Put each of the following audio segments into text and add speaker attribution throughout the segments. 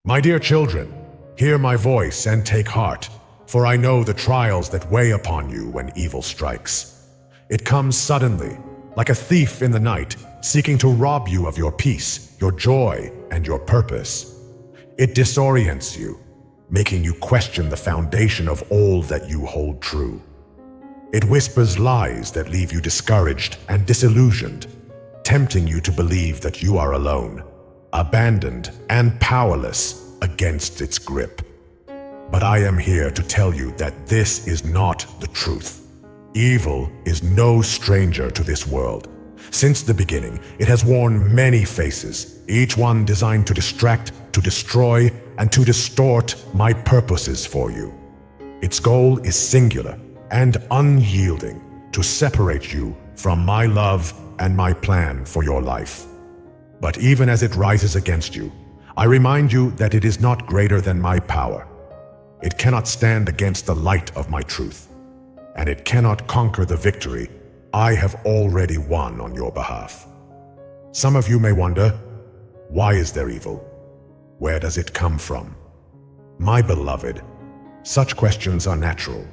Speaker 1: My dear children, hear my voice and take heart, for I know the trials that weigh upon you when evil strikes. It comes suddenly, like a thief in the night, seeking to rob you of your peace, your joy, and your purpose. It disorients you, making you question the foundation of all that you hold true. It whispers lies that leave you discouraged and disillusioned, tempting you to believe that you are alone, abandoned and powerless against its grip. But I am here to tell you that this is not the truth. Evil is no stranger to this world. Since the beginning, it has worn many faces, each one designed to distract, to destroy, and to distort my purposes for you. Its goal is singular and unyielding, to separate you from my love and my plan for your life. But even as it rises against you, I remind you that it is not greater than my power. It cannot stand against the light of my truth, and it cannot conquer the victory I have already won on your behalf. Some of you may wonder, why is there evil? Where does it come from? My beloved, such questions are natural,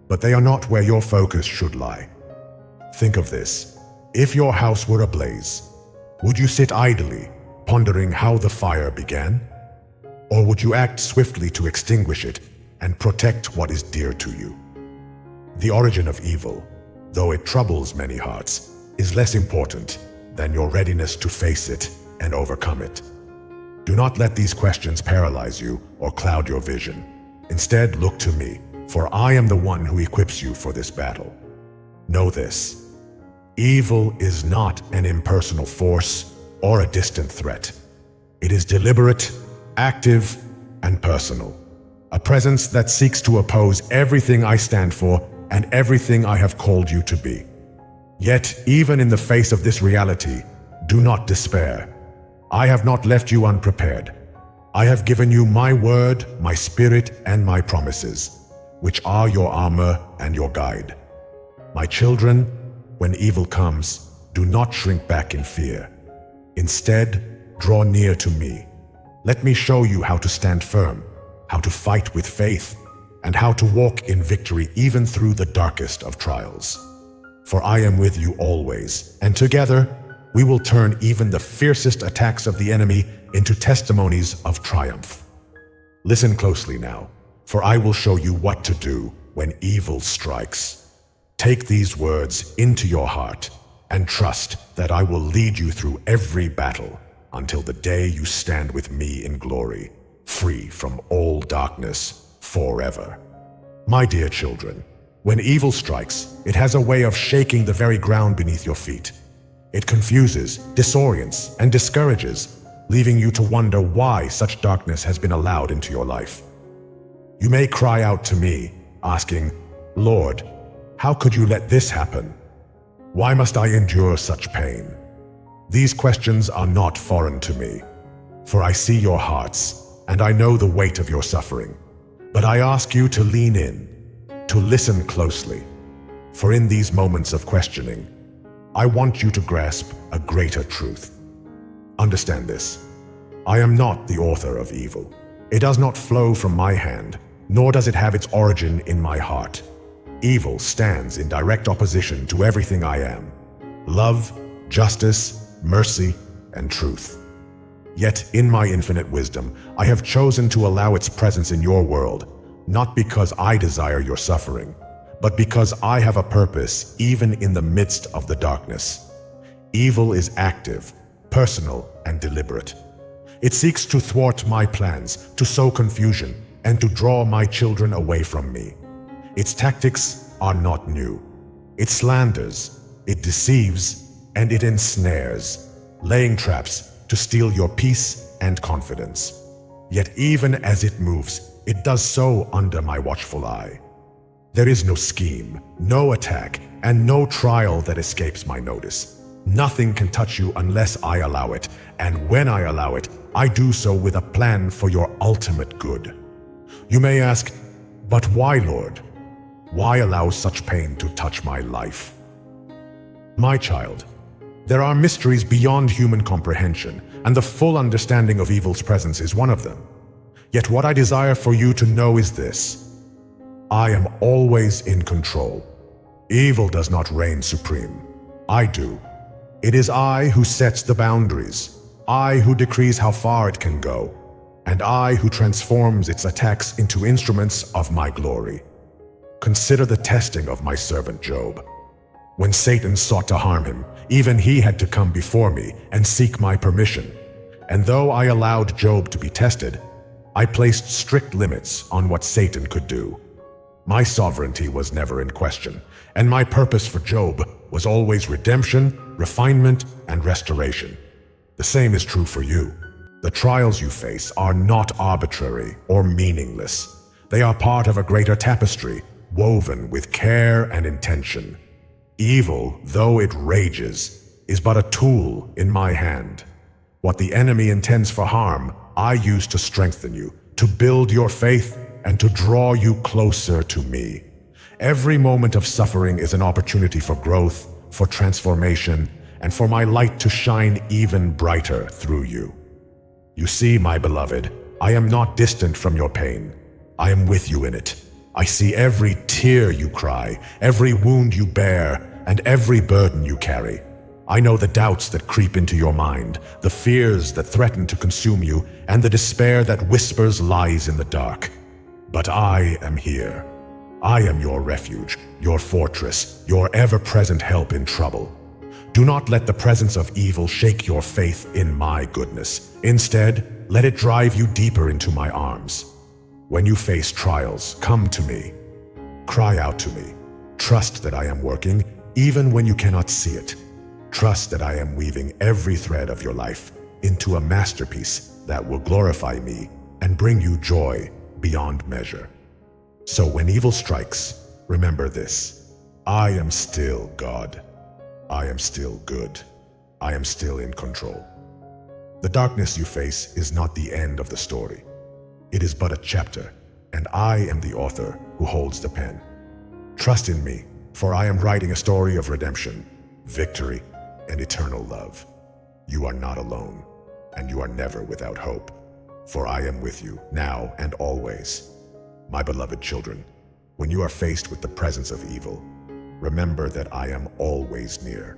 Speaker 1: but they are not where your focus should lie. Think of this. If your house were ablaze, would you sit idly, pondering how the fire began? Or would you act swiftly to extinguish it and protect what is dear to you? The origin of evil, though it troubles many hearts, is less important than your readiness to face it and overcome it. Do not let these questions paralyze you or cloud your vision. Instead, look to me, for I am the one who equips you for this battle. Know this: evil is not an impersonal force or a distant threat. It is deliberate, active, and personal. A presence that seeks to oppose everything I stand for and everything I have called you to be. Yet, even in the face of this reality, do not despair. I have not left you unprepared. I have given you my word, my spirit, and my promises, which are your armor and your guide. My children, when evil comes, do not shrink back in fear. Instead, draw near to me. Let me show you how to stand firm, how to fight with faith, and how to walk in victory even through the darkest of trials. For I am with you always, and together we will turn even the fiercest attacks of the enemy into testimonies of triumph. Listen closely now, for I will show you what to do when evil strikes. Take these words into your heart and trust that I will lead you through every battle until the day you stand with me in glory, free from all darkness forever. My dear children, when evil strikes, it has a way of shaking the very ground beneath your feet. It confuses, disorients, and discourages, leaving you to wonder why such darkness has been allowed into your life. You may cry out to me, asking, "Lord, how could you let this happen? Why must I endure such pain?" These questions are not foreign to me, for I see your hearts, and I know the weight of your suffering. But I ask you to lean in, to listen closely, for in these moments of questioning, I want you to grasp a greater truth. Understand this: I am not the author of evil. It does not flow from my hand, nor does it have its origin in my heart. Evil stands in direct opposition to everything I am: love, justice, mercy, and truth. Yet in my infinite wisdom, I have chosen to allow its presence in your world, not because I desire your suffering, but because I have a purpose even in the midst of the darkness. Evil is active, personal, and deliberate. It seeks to thwart my plans, to sow confusion, and to draw my children away from me. Its tactics are not new. It slanders, it deceives, and it ensnares, laying traps to steal your peace and confidence. Yet even as it moves, it does so under my watchful eye. There is no scheme, no attack, and no trial that escapes my notice. Nothing can touch you unless I allow it, and when I allow it, I do so with a plan for your ultimate good. You may ask, but why, Lord? Why allow such pain to touch my life? My child, there are mysteries beyond human comprehension, and the full understanding of evil's presence is one of them. Yet what I desire for you to know is this: I am always in control. Evil does not reign supreme. I do. It is I who sets the boundaries, I who decrees how far it can go, and I who transforms its attacks into instruments of my glory. Consider the testing of my servant Job. When Satan sought to harm him, even he had to come before me and seek my permission. And though I allowed Job to be tested, I placed strict limits on what Satan could do. My sovereignty was never in question, and my purpose for Job was always redemption, refinement, and restoration. The same is true for you. The trials you face are not arbitrary or meaningless. They are part of a greater tapestry, woven with care and intention. Evil, though it rages, is but a tool in my hand. What the enemy intends for harm, I use to strengthen you, to build your faith, and to draw you closer to me. Every moment of suffering is an opportunity for growth, for transformation, and for my light to shine even brighter through you. You see, my beloved, I am not distant from your pain. I am with you in it. I see every tear you cry, every wound you bear, and every burden you carry. I know the doubts that creep into your mind, the fears that threaten to consume you, and the despair that whispers lies in the dark. But I am here. I am your refuge, your fortress, your ever-present help in trouble. Do not let the presence of evil shake your faith in my goodness. Instead, let it drive you deeper into my arms. When you face trials, come to me. Cry out to me. Trust that I am working, even when you cannot see it. Trust that I am weaving every thread of your life into a masterpiece that will glorify me and bring you joy beyond measure. So when evil strikes, remember this: I am still God. I am still good. I am still in control. The darkness you face is not the end of the story. It is but a chapter, and I am the author who holds the pen. Trust in me, for I am writing a story of redemption, victory, and eternal love. You are not alone, and you are never without hope, for I am with you now and always. My beloved children, when you are faced with the presence of evil, remember that I am always near.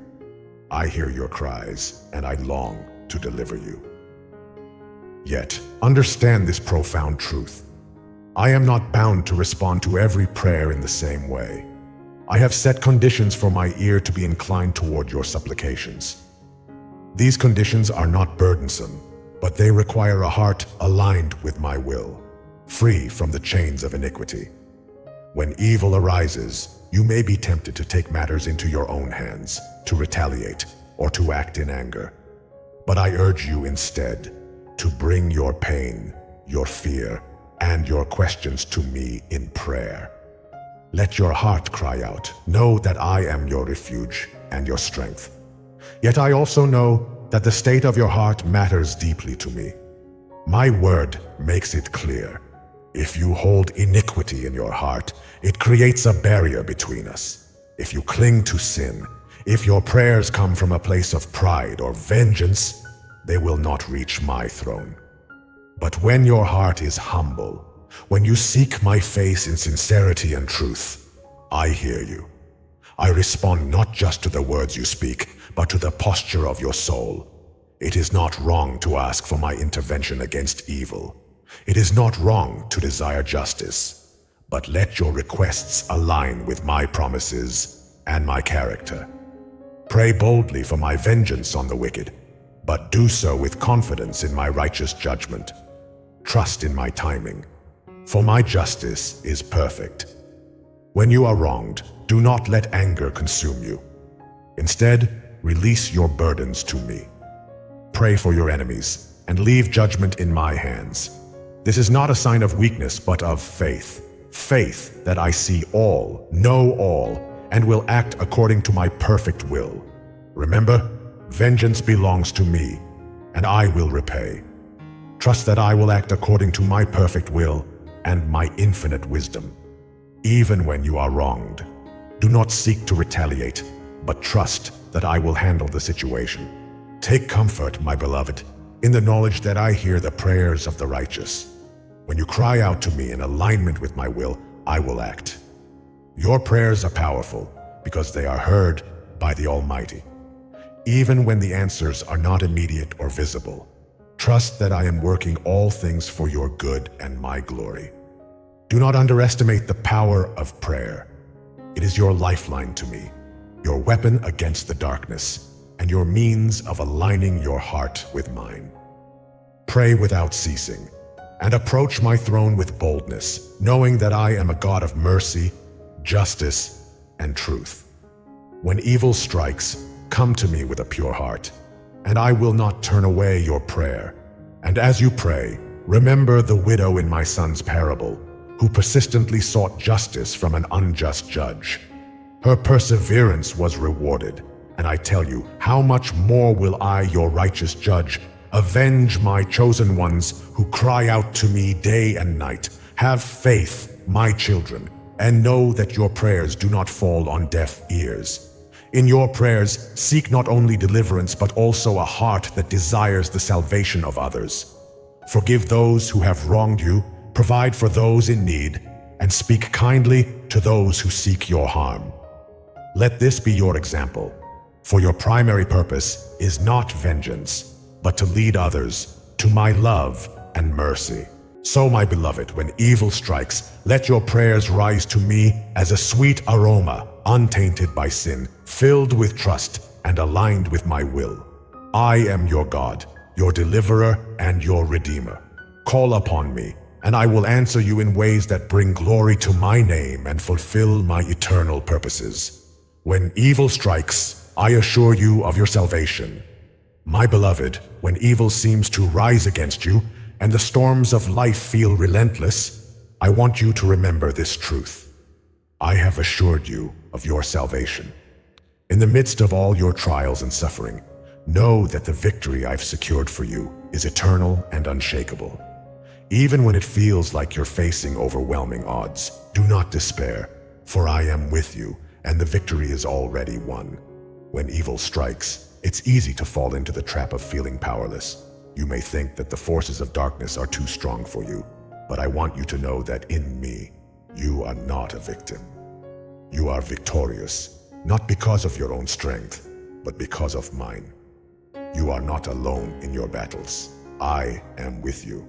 Speaker 1: I hear your cries, and I long to deliver you. Yet, understand this profound truth. I am not bound to respond to every prayer in the same way. I have set conditions for my ear to be inclined toward your supplications. These conditions are not burdensome, but they require a heart aligned with my will, free from the chains of iniquity. When evil arises, you may be tempted to take matters into your own hands, to retaliate, or to act in anger. But I urge you instead to bring your pain, your fear, and your questions to me in prayer. Let your heart cry out. Know that I am your refuge and your strength. Yet I also know that the state of your heart matters deeply to me. My word makes it clear. If you hold iniquity in your heart, it creates a barrier between us. If you cling to sin, if your prayers come from a place of pride or vengeance, they will not reach my throne. But when your heart is humble, when you seek my face in sincerity and truth, I hear you. I respond not just to the words you speak, but to the posture of your soul. It is not wrong to ask for my intervention against evil. It is not wrong to desire justice, but let your requests align with my promises and my character. Pray boldly for my vengeance on the wicked, but do so with confidence in my righteous judgment. Trust in my timing, for my justice is perfect. When you are wronged, do not let anger consume you. Instead, release your burdens to me. Pray for your enemies and leave judgment in my hands. This is not a sign of weakness, but of faith. Faith that I see all, know all, and will act according to my perfect will. Remember, vengeance belongs to me, and I will repay. Trust that I will act according to my perfect will and my infinite wisdom. Even when you are wronged, do not seek to retaliate, but trust that I will handle the situation. Take comfort, my beloved, in the knowledge that I hear the prayers of the righteous. When you cry out to me in alignment with my will, I will act. Your prayers are powerful because they are heard by the Almighty. Even when the answers are not immediate or visible, trust that I am working all things for your good and my glory. Do not underestimate the power of prayer. It is your lifeline to me, your weapon against the darkness, and your means of aligning your heart with mine. Pray without ceasing, and approach my throne with boldness, knowing that I am a God of mercy, justice, and truth. When evil strikes, come to me with a pure heart, and I will not turn away your prayer. And as you pray, remember the widow in my son's parable, who persistently sought justice from an unjust judge. Her perseverance was rewarded, and I tell you, how much more will I, your righteous judge, avenge my chosen ones who cry out to me day and night. Have faith, my children, and know that your prayers do not fall on deaf ears. In your prayers, seek not only deliverance, but also a heart that desires the salvation of others. Forgive those who have wronged you, provide for those in need, and speak kindly to those who seek your harm. Let this be your example, for your primary purpose is not vengeance, but to lead others to my love and mercy. So, my beloved, when evil strikes, let your prayers rise to me as a sweet aroma, untainted by sin, filled with trust, and aligned with my will. I am your God, your deliverer, and your redeemer. Call upon me, and I will answer you in ways that bring glory to my name and fulfill my eternal purposes. When evil strikes, I assure you of your salvation. My beloved, when evil seems to rise against you, and the storms of life feel relentless, I want you to remember this truth. I have assured you of your salvation. In the midst of all your trials and suffering, know that the victory I've secured for you is eternal and unshakable. Even when it feels like you're facing overwhelming odds, do not despair, for I am with you, and the victory is already won. When evil strikes, it's easy to fall into the trap of feeling powerless. You may think that the forces of darkness are too strong for you, but I want you to know that in me, you are not a victim. You are victorious, not because of your own strength, but because of mine. You are not alone in your battles. I am with you.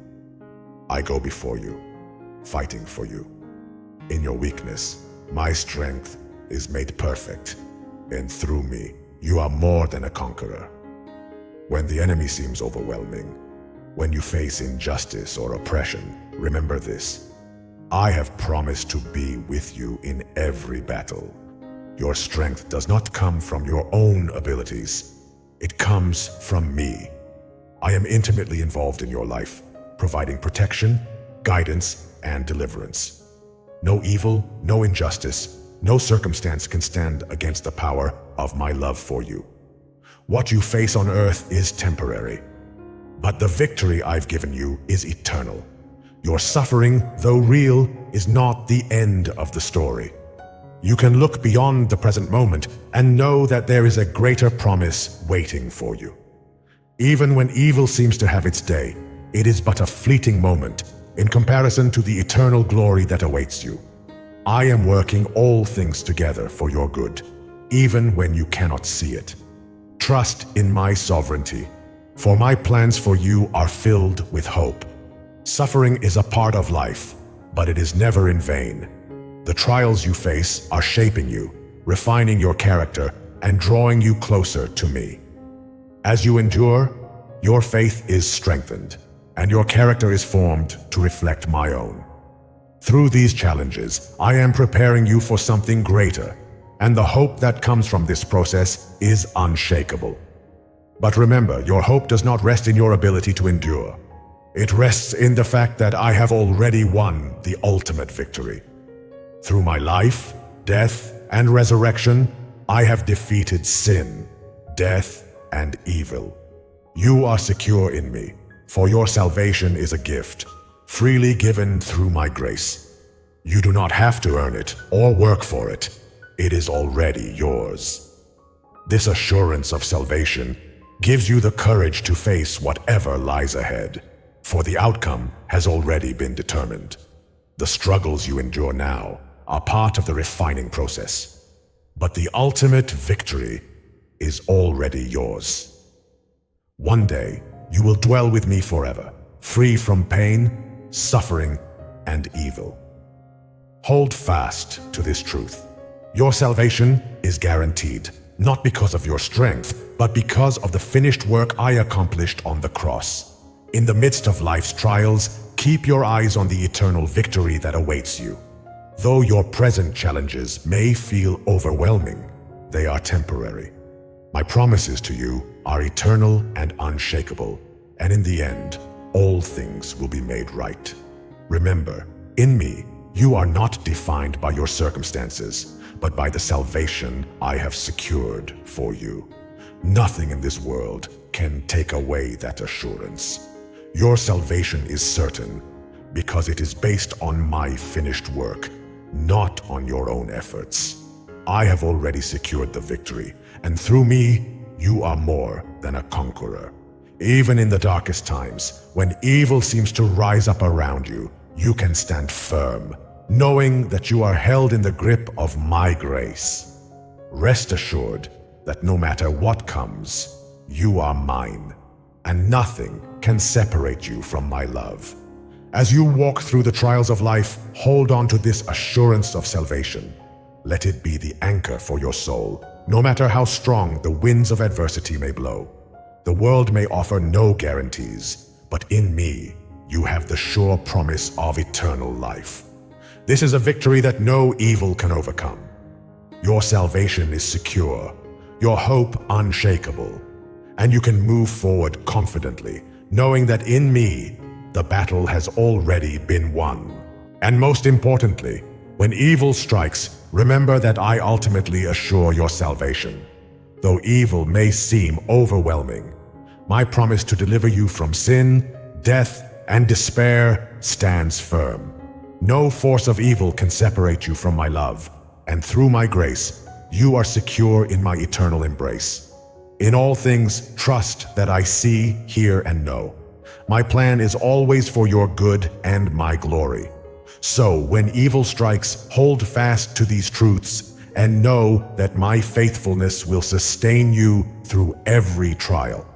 Speaker 1: I go before you, fighting for you. In your weakness, my strength is made perfect, and through me, you are more than a conqueror. When the enemy seems overwhelming, when you face injustice or oppression, remember this. I have promised to be with you in every battle. Your strength does not come from your own abilities. It comes from me. I am intimately involved in your life, providing protection, guidance, and deliverance. No evil, no injustice, no circumstance can stand against the power of my love for you. What you face on earth is temporary, but the victory I've given you is eternal. Your suffering, though real, is not the end of the story. You can look beyond the present moment and know that there is a greater promise waiting for you. Even when evil seems to have its day, it is but a fleeting moment in comparison to the eternal glory that awaits you. I am working all things together for your good, even when you cannot see it. Trust in my sovereignty, for my plans for you are filled with hope. Suffering is a part of life, but it is never in vain. The trials you face are shaping you, refining your character, and drawing you closer to me. As you endure, your faith is strengthened, and your character is formed to reflect my own. Through these challenges, I am preparing you for something greater, and the hope that comes from this process is unshakable. But remember, your hope does not rest in your ability to endure. It rests in the fact that I have already won the ultimate victory. Through my life, death, and resurrection, I have defeated sin, death, and evil. You are secure in me, for your salvation is a gift, freely given through my grace. You do not have to earn it or work for it. It is already yours. This assurance of salvation gives you the courage to face whatever lies ahead. for the outcome has already been determined. The struggles you endure now are part of the refining process, but the ultimate victory is already yours. One day, you will dwell with me forever, free from pain, suffering, and evil. Hold fast to this truth. Your salvation is guaranteed, not because of your strength, but because of the finished work I accomplished on the cross. In the midst of life's trials, keep your eyes on the eternal victory that awaits you. Though your present challenges may feel overwhelming, they are temporary. My promises to you are eternal and unshakable, and in the end, all things will be made right. Remember, in me, you are not defined by your circumstances, but by the salvation I have secured for you. Nothing in this world can take away that assurance. Your salvation is certain because it is based on my finished work, not on your own efforts. I have already secured the victory, and through me, you are more than a conqueror. Even in the darkest times, when evil seems to rise up around you, you can stand firm, knowing that you are held in the grip of my grace. Rest assured that no matter what comes, you are mine, and nothing can separate you from my love. As you walk through the trials of life, hold on to this assurance of salvation. Let it be the anchor for your soul, no matter how strong the winds of adversity may blow. The world may offer no guarantees, but in me, you have the sure promise of eternal life. This is a victory that no evil can overcome. Your salvation is secure, your hope unshakable, and you can move forward confidently, knowing that in me, the battle has already been won. And most importantly, when evil strikes, remember that I ultimately assure your salvation. Though evil may seem overwhelming, my promise to deliver you from sin, death, and despair stands firm. No force of evil can separate you from my love, and through my grace, you are secure in my eternal embrace. In all things, trust that I see, hear, and know. My plan is always for your good and my glory. So, when evil strikes, hold fast to these truths and know that my faithfulness will sustain you through every trial.